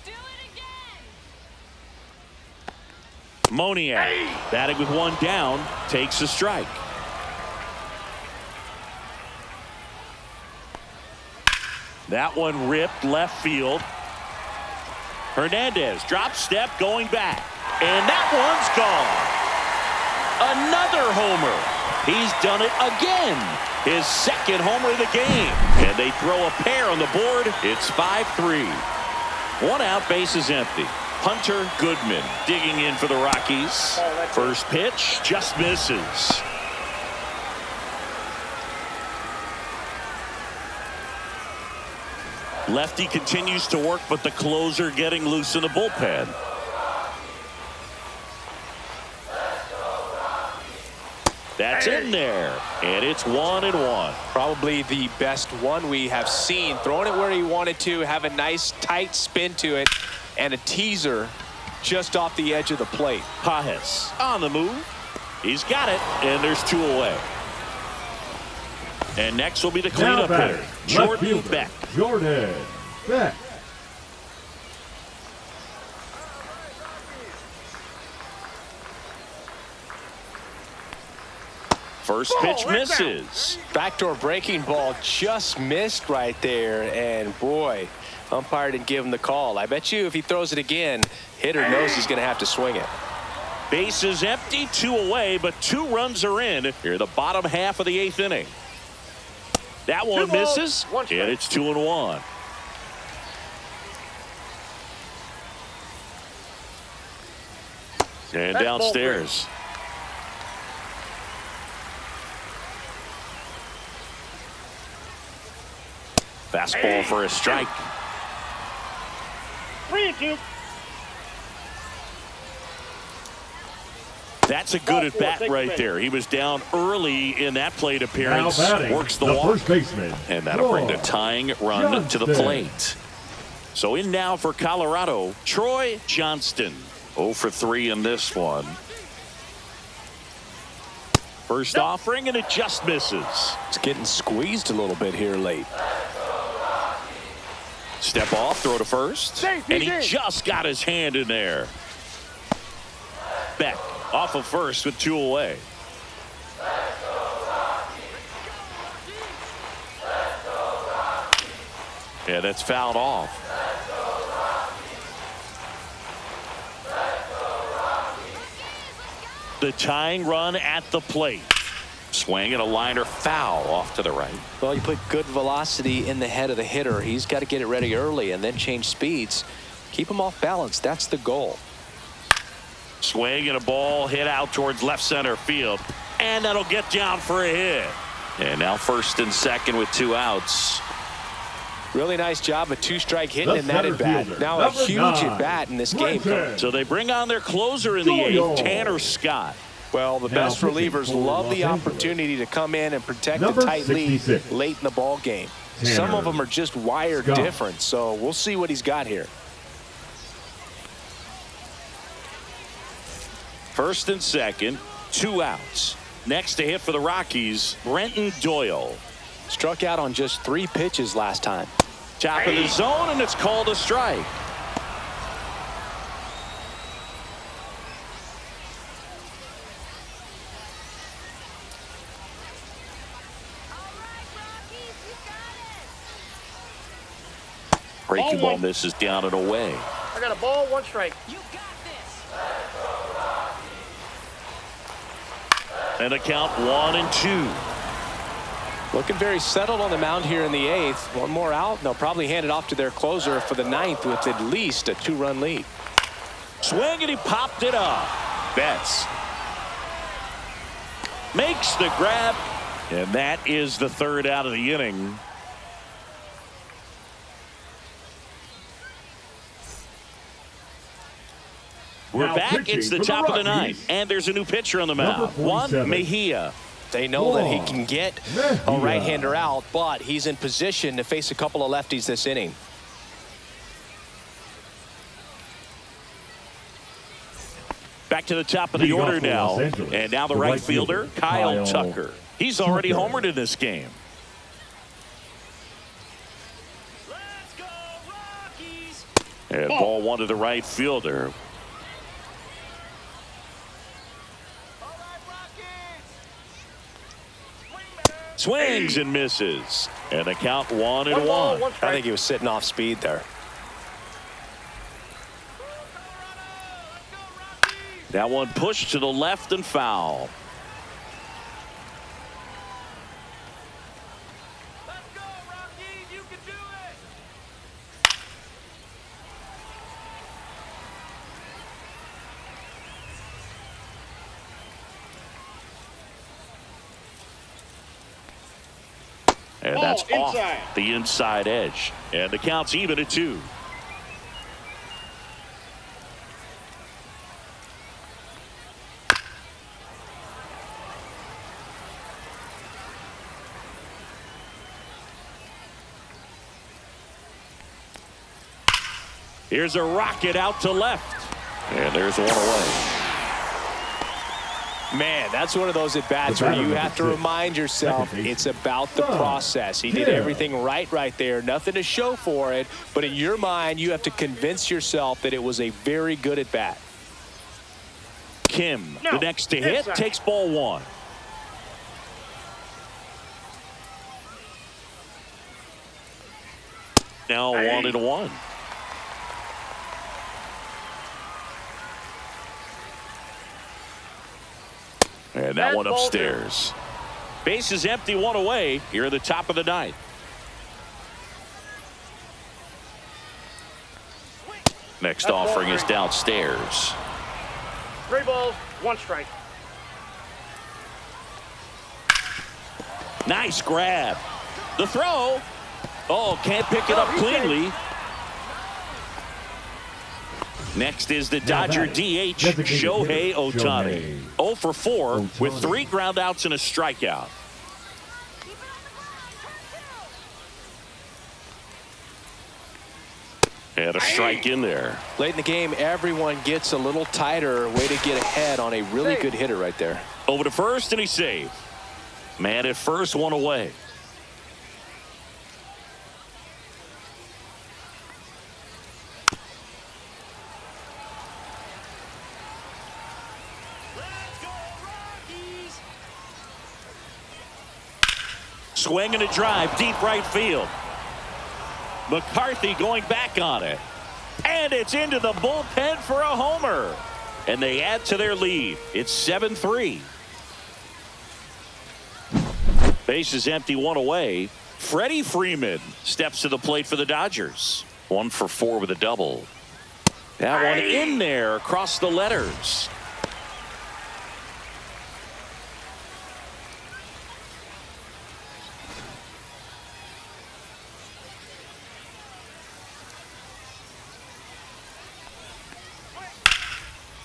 Do it again. Moniak batting with 1 down, takes a strike. That one ripped left field. Hernandez drop step going back. And that one's gone. Another homer. He's done it again. His second homer of the game. And they throw a pair on the board. It's 5-3. 1 out, bases empty. Hunter Goodman digging in for the Rockies. First pitch just misses. Lefty continues to work, but the closer getting loose in the bullpen. That's in there, and it's 1-1. Probably the best one we have seen. Throwing it where he wanted to, have a nice tight spin to it, and a teaser just off the edge of the plate. Pages on the move. He's got it, and there's 2 away. And next will be the cleanup hitter, Jordan Beck. Jordan Beck. First pitch misses. Backdoor breaking ball just missed right there, and boy, umpire didn't give him the call. I bet you if he throws it again, hitter knows he's going to have to swing it. Bases empty, 2 away, but 2 runs are in here, the bottom half of the 8th inning. That one misses, and it's 2-1. And downstairs. Fastball for a strike. 3-2. That's a good at bat right there. He was down early in that plate appearance. Works the walk. First baseman. And that'll bring the tying run to the plate. So in now for Colorado, Troy Johnston. 0 for 3 in this one. First offering, and it just misses. It's getting squeezed a little bit here late. Step off, throw to first. And he just got his hand in there. Beck off of first with 2 away. Yeah, that's fouled off. The tying run at the plate. Swing and a liner foul off to the right. Well, you put good velocity in the head of the hitter. He's got to get it ready early and then change speeds. Keep him off balance. That's the goal. Swing and a ball hit out towards left center field. And that'll get down for a hit. And now first and second with 2 outs. Really nice job of 2-strike hitting in that at bat. Now a huge at bat in this game. So they bring on their closer in the 8th, Tanner Scott. Well, the best relievers love the opportunity to come in and protect a tight lead late in the ball game. Some of them are just wired different, so we'll see what he's got here. First and second, 2 outs. Next to hit for the Rockies, Brenton Doyle. Struck out on just 3 pitches last time. Top of the zone, and it's called a strike. Breaking ball misses down and away. I got a ball, 1 strike. You got this. And a count 1-2. Looking very settled on the mound here in the 8th. 1 more out, and they'll probably hand it off to their closer for the 9th with at least a 2-run lead. Swing, and he popped it up. Betts makes the grab, and that is the 3rd out of the inning. We're back. It's the top of the 9th, and there's a new pitcher on the mound. Juan Mejia. They know that he can get a right-hander out, but he's in position to face a couple of lefties this inning. Back to the top of the order now, and now the right fielder, Kyle Tucker. He's already homered in this game. Let's go, Rockies. And ball 1 to the right fielder. Swings and misses. And a count 1-1. I think he was sitting off speed there. That one pushed to the left and foul. Let's go, Rockies. You can do it. And that's off inside. the inside edge. And the count's even at 2. Here's a rocket out to left. And there's one away. Man, that's one of those at-bats where you have to remind yourself it's about the process. He did everything right there. Nothing to show for it. But in your mind, you have to convince yourself that it was a very good at-bat. Kim, the next to hit, takes ball 1. Now 1-1. And that one upstairs. Base is empty, 1 away here at the top of the 9th. Next offering is downstairs. 3 balls, 1 strike. Nice grab. The throw. Oh, can't pick it up cleanly. Next is the Dodger DH, Shohei Ohtani. 0 for 4 with 3 groundouts and a strikeout. And a strike in there. Late in the game, everyone gets a little tighter. Way to get ahead on a really good hitter right there. Over to first, and he saved. Man at first, 1 away. Swing and a drive, deep right field. McCarthy going back on it. And it's into the bullpen for a homer. And they add to their lead. It's 7-3. Base is empty, 1 away. Freddie Freeman steps to the plate for the Dodgers. 1 for 4 with a double. That one in there across the letters.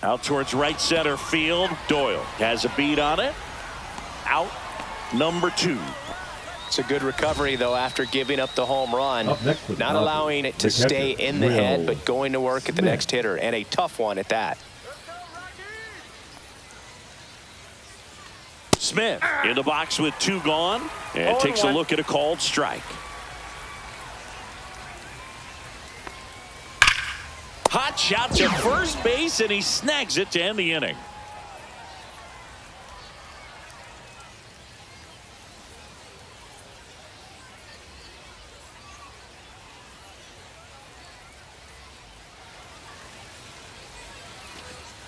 Out towards right center field. Doyle has a beat on it. Out number 2. It's a good recovery, though, after giving up the home run. Not allowing it to stay in the head, but going to work at the next hitter, and a tough one at that. Smith in the box with 2 gone, and takes a look at a called strike. Hot shot to first base, and he snags it to end the inning.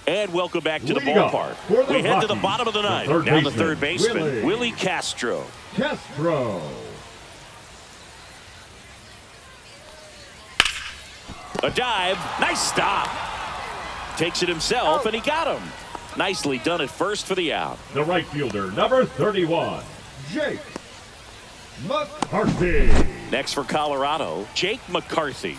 And welcome back to the ballpark. We head to the bottom of the 9th. Now the third baseman, Willie Castro. A dive. Nice stop. Takes it himself, and he got him. Nicely done at first for the out. The right fielder, number 31, Jake McCarthy. Next for Colorado, Jake McCarthy.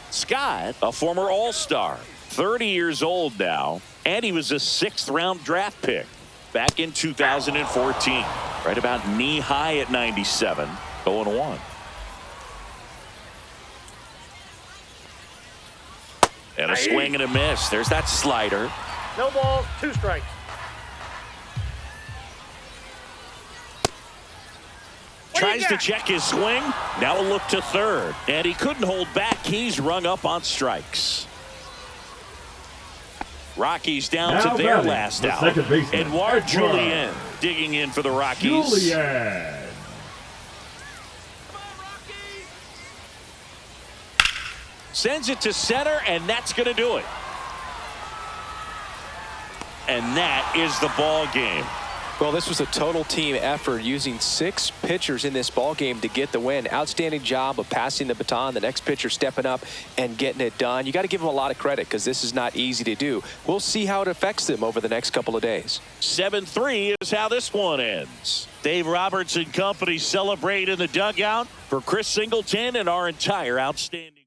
Scott, a former All-Star, 30 years old now, and he was a 6th-round draft pick back in 2014. Right about knee-high at 97, 0-1. And a swing and a miss. There's that slider. No balls, 2 strikes. Tries to check his swing. Now a look to third. And he couldn't hold back. He's rung up on strikes. Rockies down to their last out. Edouard Julien digging in for the Rockies. Sends it to center, and that's going to do it. And that is the ball game. Well, this was a total team effort, using 6 pitchers in this ball game to get the win. Outstanding job of passing the baton, the next pitcher stepping up and getting it done. You got to give them a lot of credit because this is not easy to do. We'll see how it affects them over the next couple of days. 7-3 is how this one ends. Dave Roberts and company celebrate in the dugout. For Chris Singleton and our entire outstanding